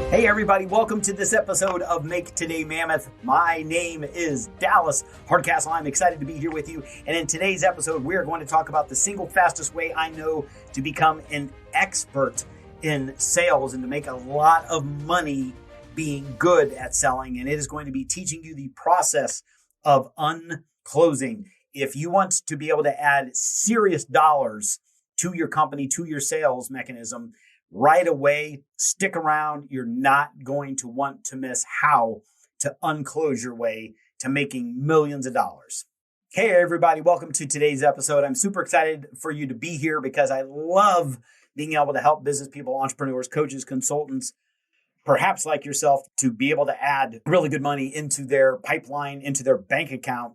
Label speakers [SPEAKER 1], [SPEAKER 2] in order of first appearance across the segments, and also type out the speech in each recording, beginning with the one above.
[SPEAKER 1] Hey everybody, welcome to this episode of Make Today Mammoth. My name is Dallas Hardcastle. I'm excited to be here with you. And in today's episode, we're going to talk about the single fastest way I know to become an expert in sales and to make a lot of money being good at selling. And it is going to be teaching you the process of unclosing. If you want to be able to add serious dollars to your company, to your sales mechanism, right away, stick around. You're not going to want to miss how to unclose your way to making millions of dollars. Hey, everybody. Welcome to today's episode. I'm super excited for you to be here because I love being able to help business people, entrepreneurs, coaches, consultants, perhaps like yourself, to be able to add really good money into their pipeline, into their bank account,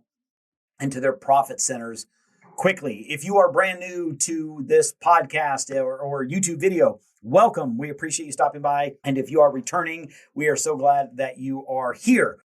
[SPEAKER 1] into their profit centers quickly. If you are brand new to this podcast or YouTube video, welcome. We appreciate you stopping by. And if you are returning, we are so glad that you are here.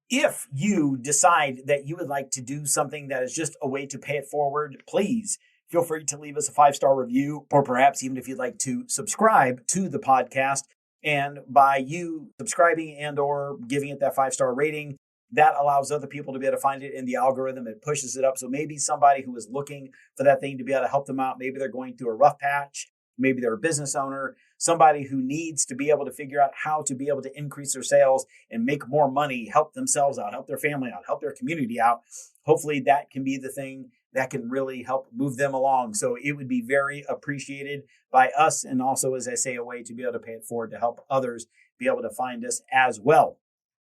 [SPEAKER 1] If you decide that you would like to do something that is just a way to pay it forward, please feel free to leave us a 5-star review, or perhaps even if you'd like to subscribe to the podcast. And by you subscribing and or giving it that 5-star rating, that allows other people to be able to find it in the algorithm. It pushes it up. So maybe somebody who is looking for that thing to be able to help them out, maybe they're going through a rough patch, maybe they're a business owner, somebody who needs to be able to figure out how to be able to increase their sales and make more money, help themselves out, help their family out, help their community out. Hopefully that can be the thing that can really help move them along. So it would be very appreciated by us. And also, as I say, a way to be able to pay it forward to help others be able to find us as well.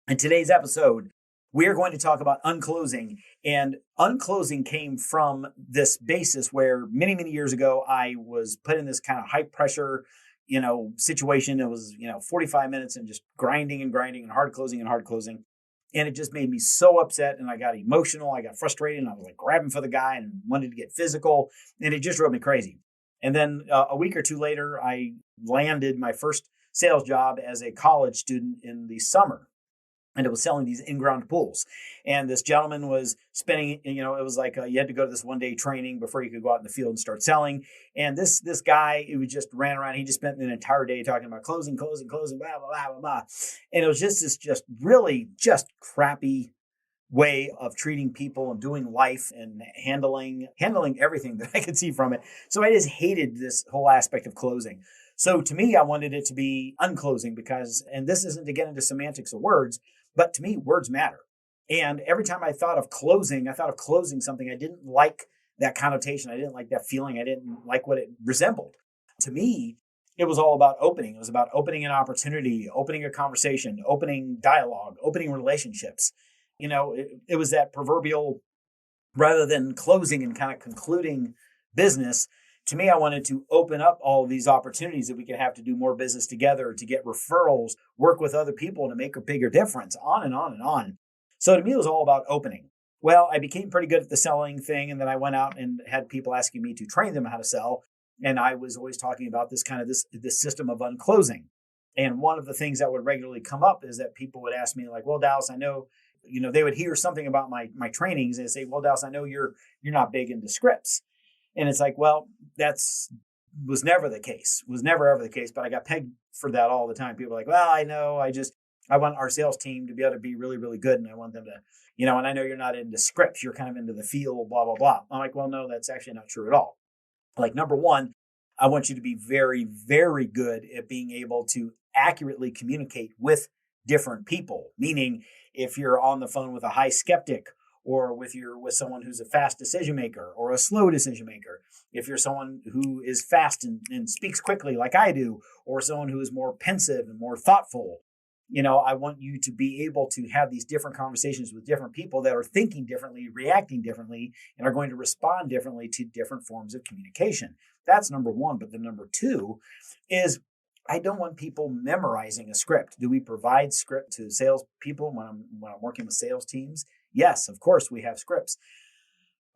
[SPEAKER 1] In today's episode, we are going to talk about unclosing, and unclosing came from this basis where many, many years ago, I was put in this kind of high pressure, situation. It was, 45 minutes and just grinding and hard closing. And it just made me so upset, and I got emotional. I got frustrated, and I was like grabbing for the guy and wanted to get physical, and it just drove me crazy. And then a week or two later, I landed my first sales job as a college student in the summer. And it was selling these in-ground pools. And this gentleman was spending, it was like you had to go to this one-day training before you could go out in the field and start selling. And this guy, it was just ran around. He just spent an entire day talking about closing, blah, blah, blah, blah, blah. And it was just this really crappy way of treating people and doing life and handling everything that I could see from it. So I just hated this whole aspect of closing. So to me, I wanted it to be unclosing because, and this isn't to get into semantics of words, but to me, words matter. And every time I thought of closing something. I didn't like that connotation. I didn't like that feeling. I didn't like what it resembled. To me, it was all about opening. It was about opening an opportunity, opening a conversation, opening dialogue, opening relationships. It was that proverbial, rather than closing and kind of concluding business. To me, I wanted to open up all of these opportunities that we could have to do more business together, to get referrals, work with other people to make a bigger difference, on and on and on. So to me, it was all about opening. Well, I became pretty good at the selling thing, and then I went out and had people asking me to train them how to sell. And I was always talking about this system of unclosing. And one of the things that would regularly come up is that people would ask me like, well, Dallas, I know, they would hear something about my trainings and say, well, Dallas, I know you're not big into scripts. And it's like, well, was never the case, ever the case. But I got pegged for that all the time. People are like, well, I know, I want our sales team to be able to be really, really good. And I want them to, and I know you're not into scripts. You're kind of into the feel, blah, blah, blah. I'm like, well, no, that's actually not true at all. Like, number one, I want you to be very, very good at being able to accurately communicate with different people. Meaning, if you're on the phone with a high skeptic, or with someone who's a fast decision maker or a slow decision maker, if you're someone who is fast and speaks quickly like I do, or someone who is more pensive and more thoughtful, I want you to be able to have these different conversations with different people that are thinking differently, reacting differently, and are going to respond differently to different forms of communication. That's number one. But the number two is, I don't want people memorizing a script. Do we provide script to salespeople when I'm working with sales teams? Yes, of course we have scripts.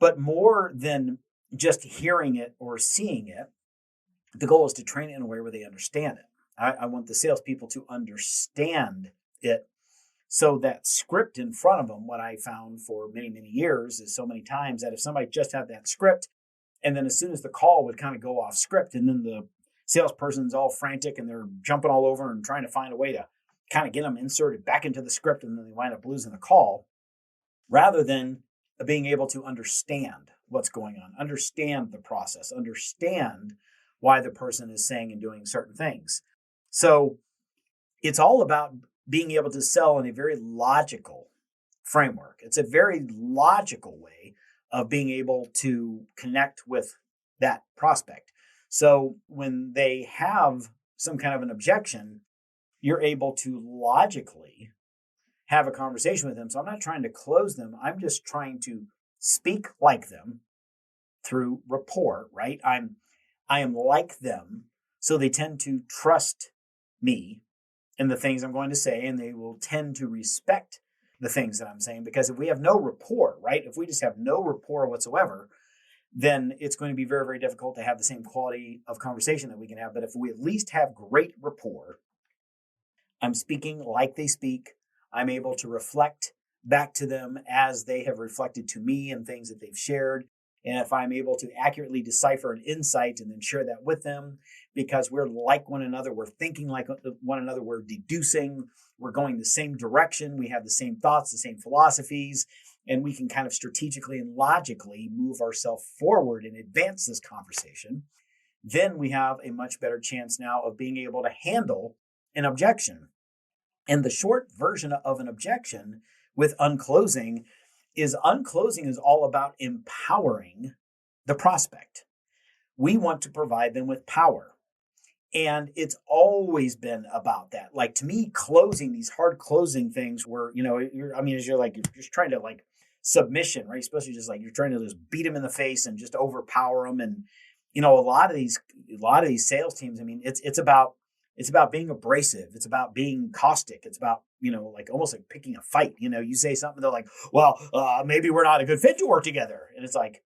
[SPEAKER 1] But more than just hearing it or seeing it, the goal is to train it in a way where they understand it. I want the salespeople to understand it, so that script in front of them, what I found for many, many years is so many times that if somebody just had that script, and then as soon as the call would kind of go off script, and then the salesperson's all frantic and they're jumping all over and trying to find a way to kind of get them inserted back into the script, and then they wind up losing the call, rather than being able to understand what's going on, understand the process, understand why the person is saying and doing certain things. So it's all about being able to sell in a very logical framework. It's a very logical way of being able to connect with that prospect. So when they have some kind of an objection, you're able to logically have a conversation with them. So I'm not trying to close them. I'm just trying to speak like them through rapport, right? I am like them, so they tend to trust me and the things I'm going to say, and they will tend to respect the things that I'm saying. Because if we have no rapport, right? If we just have no rapport whatsoever, then it's going to be very, very difficult to have the same quality of conversation that we can have. But if we at least have great rapport, I'm speaking like they speak, I'm able to reflect back to them as they have reflected to me and things that they've shared. And if I'm able to accurately decipher an insight and then share that with them, because we're like one another, we're thinking like one another, we're deducing, we're going the same direction, we have the same thoughts, the same philosophies, and we can kind of strategically and logically move ourselves forward and advance this conversation, then we have a much better chance now of being able to handle an objection. And the short version of an objection with UNclosing is all about empowering the prospect. We want to provide them with power. And it's always been about that. Like, to me, closing, these hard closing things where, you're just trying to like submission, right? Especially just like you're trying to just beat them in the face and just overpower them. And, a lot of these sales teams, it's about being abrasive. It's about being caustic. It's about, like almost like picking a fight. You say something, they're like, well, maybe we're not a good fit to work together. And it's like,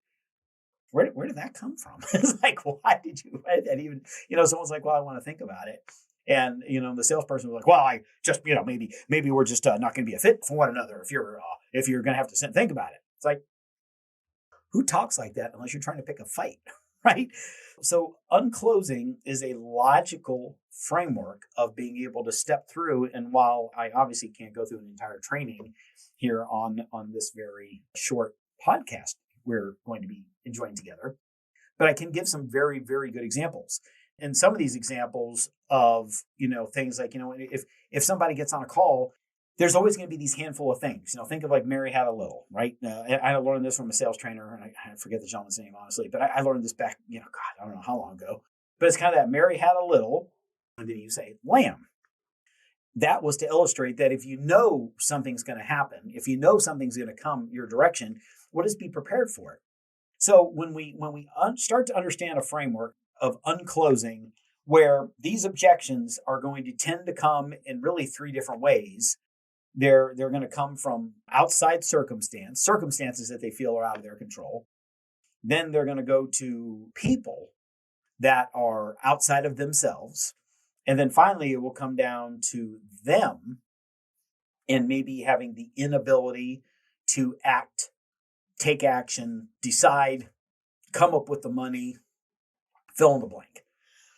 [SPEAKER 1] where did that come from? It's like, why did that even, someone's like, well, I want to think about it. And, the salesperson was like, well, I just, maybe we're just not going to be a fit for one another if you're going to have to think about it. It's like, who talks like that unless you're trying to pick a fight, right? So UNclosing is a logical framework of being able to step through. And while I obviously can't go through an entire training here on this very short podcast we're going to be enjoying together, but I can give some very, very good examples. And some of these examples of, things like, if somebody gets on a call, there's always going to be these handful of things. Think of like Mary Had a Little, right? I learned this from a sales trainer, and I forget the gentleman's name, honestly, but I learned this back, I don't know how long ago. But it's kind of that Mary had a little, and then you say lamb. That was to illustrate that if you know something's going to happen, if you know something's going to come your direction, what is be prepared for it? So when we start to understand a framework of UNclosing, where these objections are going to tend to come in really three different ways. They're going to come from outside circumstances that they feel are out of their control. Then they're going to go to people that are outside of themselves. And then finally, it will come down to them and maybe having the inability to act, take action, decide, come up with the money, fill in the blank.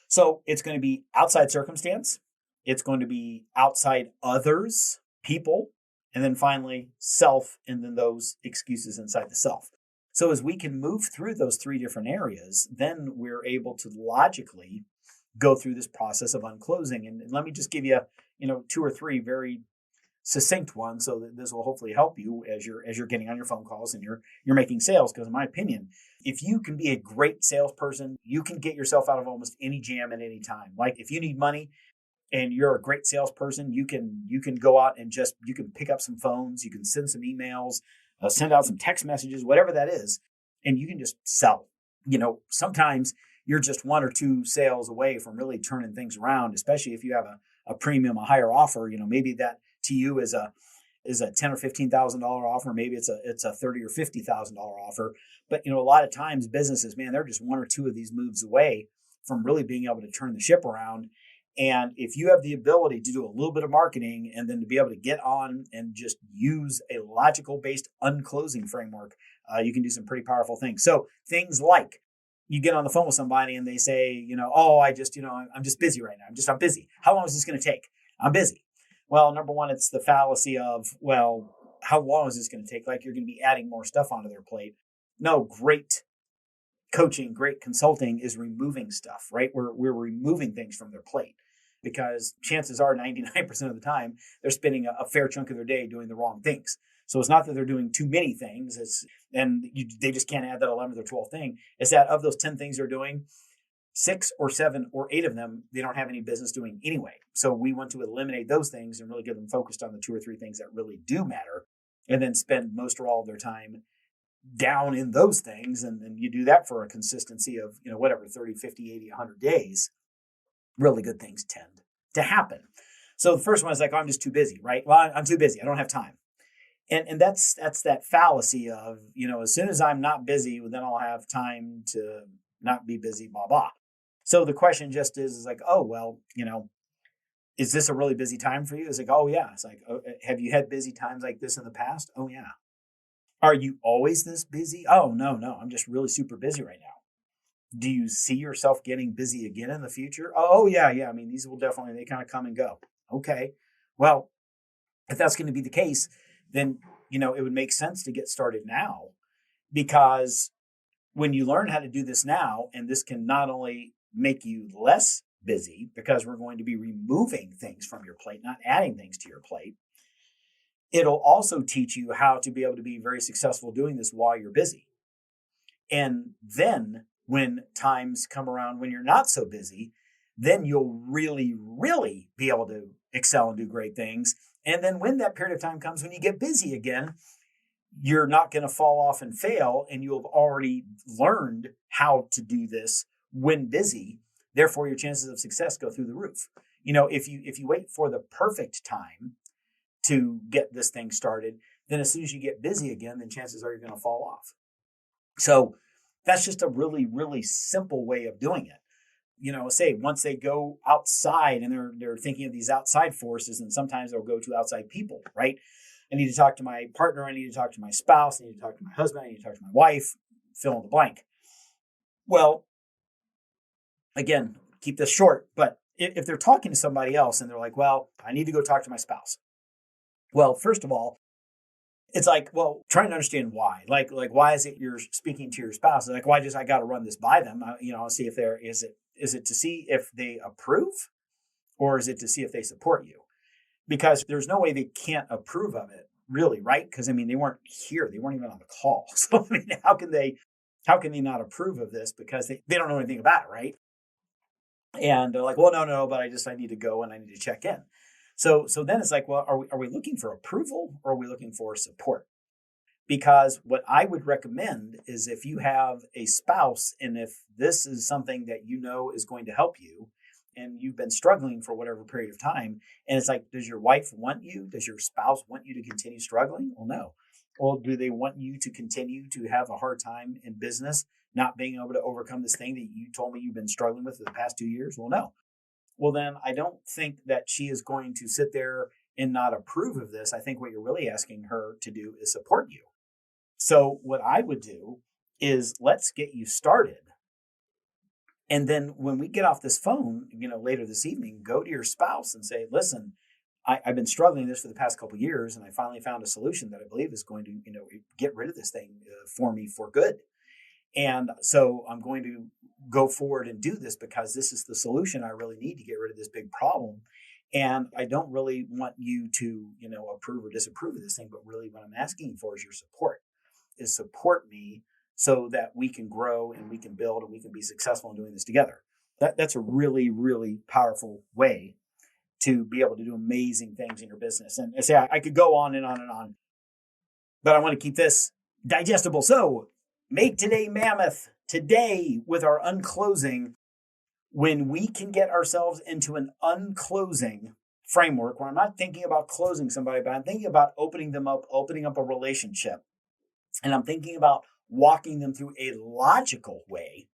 [SPEAKER 1] So it's going to be outside circumstance. It's going to be outside others, people, and then finally self, and then those excuses inside the self. So as we can move through those three different areas, then we're able to logically go through this process of UNclosing. And let me just give you, two or three very succinct ones, so that this will hopefully help you as you're getting on your phone calls and you're making sales. Because in my opinion, if you can be a great salesperson, you can get yourself out of almost any jam at any time. Like if you need money and you're a great salesperson, you can go out and you can pick up some phones, you can send some emails, send out some text messages, whatever that is, and you can just sell. Sometimes you're just one or two sales away from really turning things around, especially if you have a premium, a higher offer. Maybe that to you is a $10,000 or $15,000 offer. Maybe it's a $30,000 or $50,000 offer. But a lot of times businesses, man, they're just one or two of these moves away from really being able to turn the ship around. And if you have the ability to do a little bit of marketing and then to be able to get on and just use a logical based UNclosing framework, you can do some pretty powerful things. So things like you get on the phone with somebody and they say, oh, I'm just busy right now. I'm busy. How long is this going to take? I'm busy. Well, number one, it's the fallacy of, well, how long is this going to take? Like you're going to be adding more stuff onto their plate. No, great coaching, great consulting is removing stuff, right? We're removing things from their plate because chances are 99% of the time they're spending a fair chunk of their day doing the wrong things. So it's not that they're doing too many things, they just can't add that 11th or 12th thing. It's that of those 10 things they're doing, 6 or 7 or 8 of them, they don't have any business doing anyway. So we want to eliminate those things and really get them focused on the 2 or 3 things that really do matter, and then spend most or all of their time down in those things. And you do that for a consistency of, 30, 50, 80, 100 days, really good things tend to happen. So the first one is like, oh, I'm just too busy, right? Well, I'm too busy. I don't have time. And that's that fallacy of, as soon as I'm not busy, then I'll have time to not be busy, blah, blah. So the question just is like, oh, well, is this a really busy time for you? It's like, oh, yeah. It's like, oh, have you had busy times like this in the past? Oh, yeah. Are you always this busy? Oh, no. I'm just really super busy right now. Do you see yourself getting busy again in the future? Oh, yeah. I mean, these will definitely, they kind of come and go. Okay. Well, if that's going to be the case, then, it would make sense to get started now, because when you learn how to do this now, and this can not only make you less busy because we're going to be removing things from your plate, not adding things to your plate, it'll also teach you how to be able to be very successful doing this while you're busy. And then when times come around when you're not so busy, then you'll really, really be able to excel and do great things. And then when that period of time comes, when you get busy again, you're not going to fall off and fail, and you'll have already learned how to do this when busy. Therefore, your chances of success go through the roof. If you wait for the perfect time to get this thing started, then as soon as you get busy again, then chances are you're going to fall off. So that's just a really, really simple way of doing it. Say once they go outside and they're thinking of these outside forces, and sometimes they'll go to outside people, right? I need to talk to my partner. I need to talk to my spouse. I need to talk to my husband. I need to talk to my wife, fill in the blank. Well, again, keep this short, but if they're talking to somebody else and they're like, well, I need to go talk to my spouse. Well, first of all, it's like, well, trying to understand why. Like why is it you're speaking to your spouse? Like, why just I got to run this by them? See if is it to see if they approve, or is it to see if they support you? Because there's no way they can't approve of it, really, right? Because they weren't here, they weren't even on the call. So how can they not approve of this? Because they don't know anything about it, right? And they're like, well, no, but I need to go and I need to check in. So then it's like, well, are we looking for approval, or are we looking for support? Because what I would recommend is, if you have a spouse and if this is something that is going to help you, and you've been struggling for whatever period of time, and it's like, does your wife want you? Does your spouse want you to continue struggling? Well, no. Well, do they want you to continue to have a hard time in business, not being able to overcome this thing that you told me you've been struggling with for the past 2 years? Well, no. Well, then I don't think that she is going to sit there and not approve of this. I think what you're really asking her to do is support you. So what I would do is, let's get you started. And then when we get off this phone, later this evening, go to your spouse and say, listen, I've been struggling with this for the past couple of years, and I finally found a solution that I believe is going to, get rid of this thing for me for good. And so I'm going to go forward and do this because this is the solution I really need to get rid of this big problem. And I don't really want you to, approve or disapprove of this thing, but really what I'm asking for is your support. Is support me so that we can grow and we can build and we can be successful in doing this together. That's a really, really powerful way to be able to do amazing things in your business. And say, I could go on and on and on, but I want to keep this digestible. So make today mammoth today with our UNclosing. When we can get ourselves into an UNclosing framework where I'm not thinking about closing somebody, but I'm thinking about opening them up, opening up a relationship. And I'm thinking about walking them through a logical way.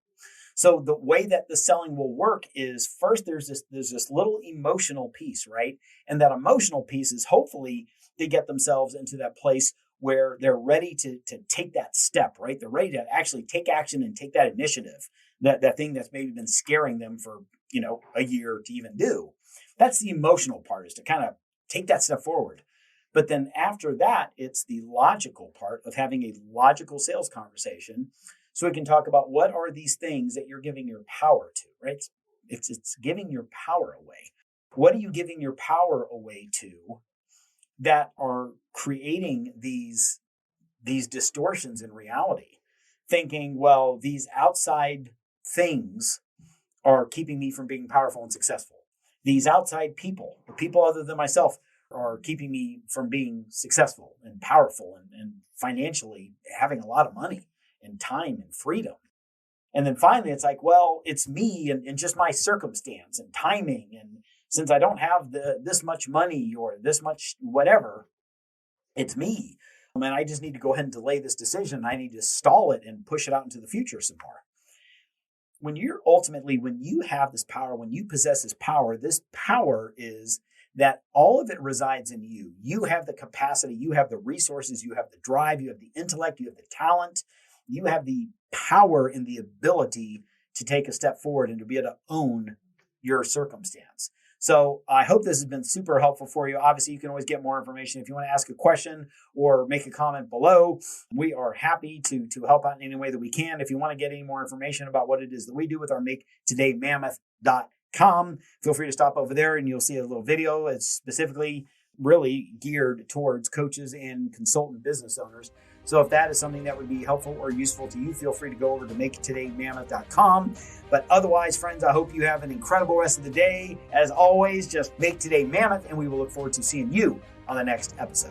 [SPEAKER 1] So the way that the selling will work is, first there's this little emotional piece, right? And that emotional piece is hopefully they get themselves into that place where they're ready to take that step, right? They're ready to actually take action and take that initiative that thing that's maybe been scaring them for, a year to even do. That's the emotional part, is to kind of take that step forward. But then after that, it's the logical part of having a logical sales conversation. So we can talk about what are these things that you're giving your power to, right? It's giving your power away. What are you giving your power away to that are creating these distortions in reality? Thinking, well, these outside things are keeping me from being powerful and successful. These outside people, the people other than myself, are keeping me from being successful and powerful and financially having a lot of money and time and freedom. And then finally, it's like, well, it's me and just my circumstance and timing. And since I don't have this much money or this much whatever, it's me. And I just need to go ahead and delay this decision. I need to stall it and push it out into the future some more. When you have this power, when you possess this power is that all of it resides in you. You have the capacity, you have the resources, you have the drive, you have the intellect, you have the talent, you have the power and the ability to take a step forward and to be able to own your circumstance. So I hope this has been super helpful for you. Obviously, you can always get more information. If you want to ask a question or make a comment below, we are happy to help out in any way that we can. If you want to get any more information about what it is that we do with our MakeTodayMammoth.com, feel free to stop over there and you'll see a little video. It's specifically really geared towards coaches and consultant business owners. So if that is something that would be helpful or useful to you, feel free to go over to MakeTodayMammoth.com. But otherwise, friends, I hope you have an incredible rest of the day. As always, just make today mammoth, and we will look forward to seeing you on the next episode.